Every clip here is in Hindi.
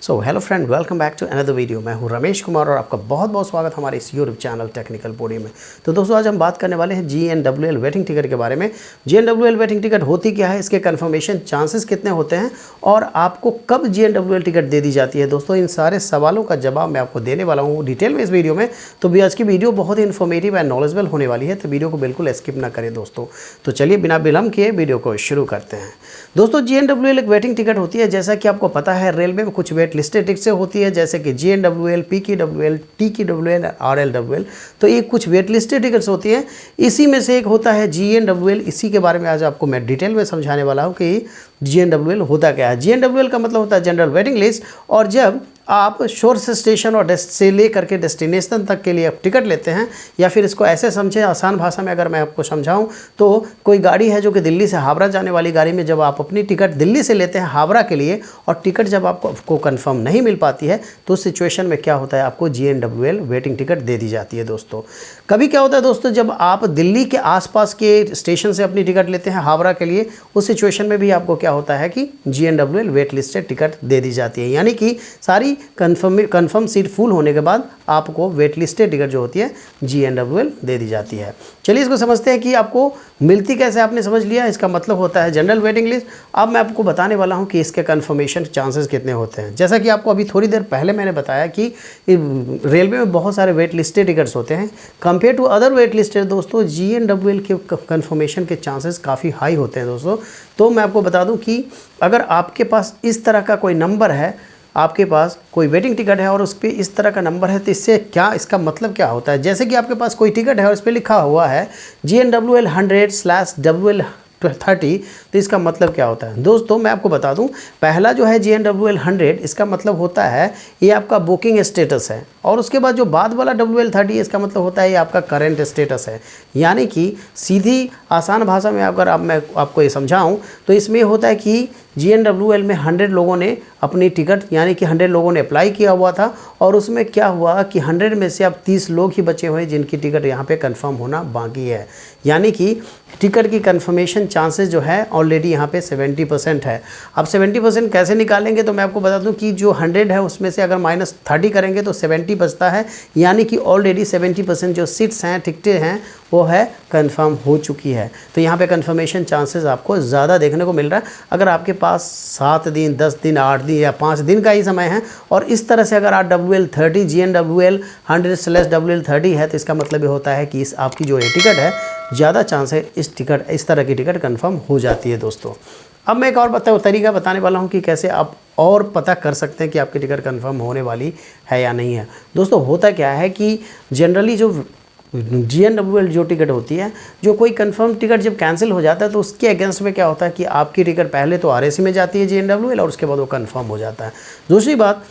So hello friend, welcome back to another video. मैं हूं रमेश कुमार और आपका बहुत बहुत स्वागत हमारे इस यूट्यूब चैनल टेक्निकल पोडियम में। तो दोस्तों, आज हम बात करने वाले हैं GNWL वेटिंग टिकट के बारे में। GNWL वेटिंग टिकट होती क्या है, इसके कन्फर्मेशन चांसेस कितने होते हैं और आपको कब GNWL टिकट दे दी जाती है। दोस्तों, इन सारे सवालों का जवाब मैं आपको देने वाला हूँ डिटेल में इस वीडियो में। तो भी आज की वीडियो बहुत ही इन्फॉर्मेटिव एंड नॉलेजेबल होने वाली है, तो वीडियो को बिल्कुल स्किप ना करें दोस्तों। तो चलिए बिना विलंब किए वीडियो को शुरू करते हैं। दोस्तों, GNWL एक वेटिंग टिकट होती है। जैसा कि आपको पता है, रेलवे में कुछ वेट लिस्टेड टिकट्स होती है, जैसे कि GNWL, PQWL, TQWL, RLWL। तो ये कुछ वेट लिस्टेड टिकट्स होती हैं। इसी में से एक होता है GNWL। इसी के बारे में आज आपको मैं डिटेल में समझाने वाला हूँ कि GNWL होता क्या है। GNWL का मतलब होता है जनरल वेटिंग लिस्ट। और जब आप सोर्स स्टेशन और से ले करके डेस्टिनेशन तक के लिए आप टिकट लेते हैं, या फिर इसको ऐसे समझें, आसान भाषा में अगर मैं आपको समझाऊं तो कोई गाड़ी है जो कि दिल्ली से हावड़ा जाने वाली गाड़ी में जब आप अपनी टिकट दिल्ली से लेते हैं हावड़ा के लिए और टिकट जब आपको कंफर्म नहीं मिल पाती है, तो उस सिचुएशन में क्या होता है, आपको GNWL वेटिंग टिकट दे दी जाती है दोस्तों। कभी क्या होता है दोस्तों, जब आप दिल्ली के आसपास के स्टेशन से अपनी टिकट लेते हैं हावड़ा के लिए, उस सिचुएशन में भी आपको क्या होता है कि GNWL वेट लिस्टेड टिकट दे दी जाती है। यानी कि सारी कंफर्म सीट फुल होने के बाद आपको वेट लिस्टेड टिकट जो होती है GNWL दे दी जाती है। चलिए इसको समझते हैं कि आपको मिलती कैसे। आपने समझ लिया, इसका मतलब होता है जनरल वेटिंग लिस्ट। अब मैं आपको बताने वाला हूं कि इसके कंफर्मेशन चांसेस कितने होते हैं। जैसा कि आपको अभी थोड़ी देर पहले मैंने बताया कि रेलवे में बहुत सारे वेट लिस्टेड टिकट्स होते हैं। Compare to other wait listed दोस्तों, GNWL के कंफर्मेशन के चांसेस काफ़ी हाई होते हैं दोस्तों। तो मैं आपको बता दूँ कि अगर आपके पास इस तरह का कोई नंबर है, आपके पास कोई वेटिंग टिकट है और उस पर इस तरह का नंबर है, तो इससे क्या, इसका मतलब क्या होता है। जैसे कि आपके पास कोई टिकट है और इस पर लिखा हुआ है GNWL 100/WL30, तो इसका मतलब क्या होता है दोस्तों, मैं आपको बता दूं। पहला जो है GNWL 100, इसका मतलब होता है ये आपका बुकिंग स्टेटस है। और उसके बाद जो बाद वाला WL30, इसका मतलब होता है ये आपका करंट स्टेटस है। यानी कि सीधी आसान भाषा में अगर मैं आपको ये समझाऊं तो इसमें होता है कि GNWL में 100 लोगों ने अपनी टिकट, यानी कि 100 लोगों ने अप्लाई किया हुआ था और उसमें क्या हुआ कि 100 में से अब 30 लोग ही बचे हुए जिनकी टिकट यहाँ पे कंफर्म होना बाकी है। यानी कि टिकट की कंफर्मेशन चांसेस जो है ऑलरेडी यहाँ पे 70% है। अब 70% कैसे निकालेंगे, तो मैं आपको बता दूँ कि जो 100 है उसमें से अगर -30 करेंगे तो 70 बचता है। यानी कि ऑलरेडी 70% जो सीट्स हैं, टिकटें हैं, वो है कंफर्म हो चुकी है। तो यहाँ पे कंफर्मेशन चांसेस आपको ज़्यादा देखने को मिल रहा है। अगर आपके पास 7 दिन, 10 दिन, 8 दिन या 5 दिन का ही समय है और इस तरह से अगर आप WL30 GNWL 100/WL30 है, तो इसका मतलब ये होता है कि इस आपकी जो ये टिकट है, ज़्यादा चांस है इस तरह की टिकट कंफर्म हो जाती है दोस्तों। अब मैं एक और तरीका बताने वाला हूँ कि कैसे आप और पता कर सकते हैं कि आपकी टिकट कंफर्म होने वाली है या नहीं है। दोस्तों, होता क्या है कि जनरली जो GNWL जो टिकट होती है, जो कोई कंफर्म टिकट जब कैंसिल हो जाता है तो उसके अगेंस्ट में क्या होता है कि आपकी टिकट पहले तो RAC में जाती है GNWL और उसके बाद वो कंफर्म हो जाता है। दूसरी बात,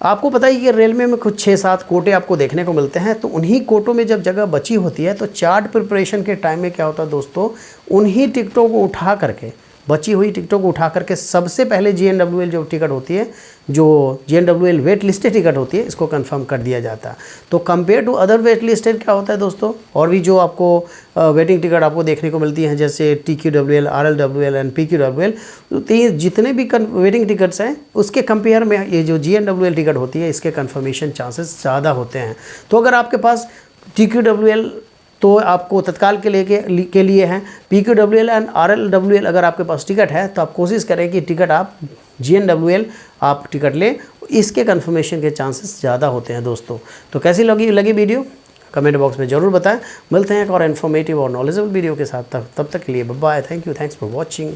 आपको पता ही कि रेलवे में कुछ 6-7 कोटे आपको देखने को मिलते हैं। तो उन्हीं कोटों में जब जगह बची होती है तो चार्ट प्रिपरेशन के टाइम में क्या होता है दोस्तों, उन्हीं टिकटों को उठा करके, बची हुई टिकटों को उठा करके सबसे पहले GNWL जो टिकट होती है, जो GNWL वेट लिस्टेड टिकट होती है, इसको कंफर्म कर दिया जाता है। तो compare to other wait listed क्या होता है दोस्तों, और भी जो आपको वेटिंग टिकट आपको देखने को मिलती हैं, जैसे TQWL, RLWL एंड PQWL, तो ये जितने भी वेटिंग टिकट्स हैं उसके कंपेयर में ये जो GNWL टिकट होती है, इसके कंफर्मेशन चांसेस ज़्यादा होते हैं। तो अगर आपके पास TQWL तो आपको तत्काल के लिए हैं, PQWL एंड RLWL अगर आपके पास टिकट है तो आप कोशिश करें कि टिकट आप GNWL आप टिकट लें, इसके कंफर्मेशन के चांसेस ज़्यादा होते हैं दोस्तों। तो कैसी लगी वीडियो, कमेंट बॉक्स में ज़रूर बताएं। मिलते हैं एक और इन्फॉर्मेटिव और नॉलेजेबल वीडियो के साथ। तब तक के लिए bye bye, thanks for watching.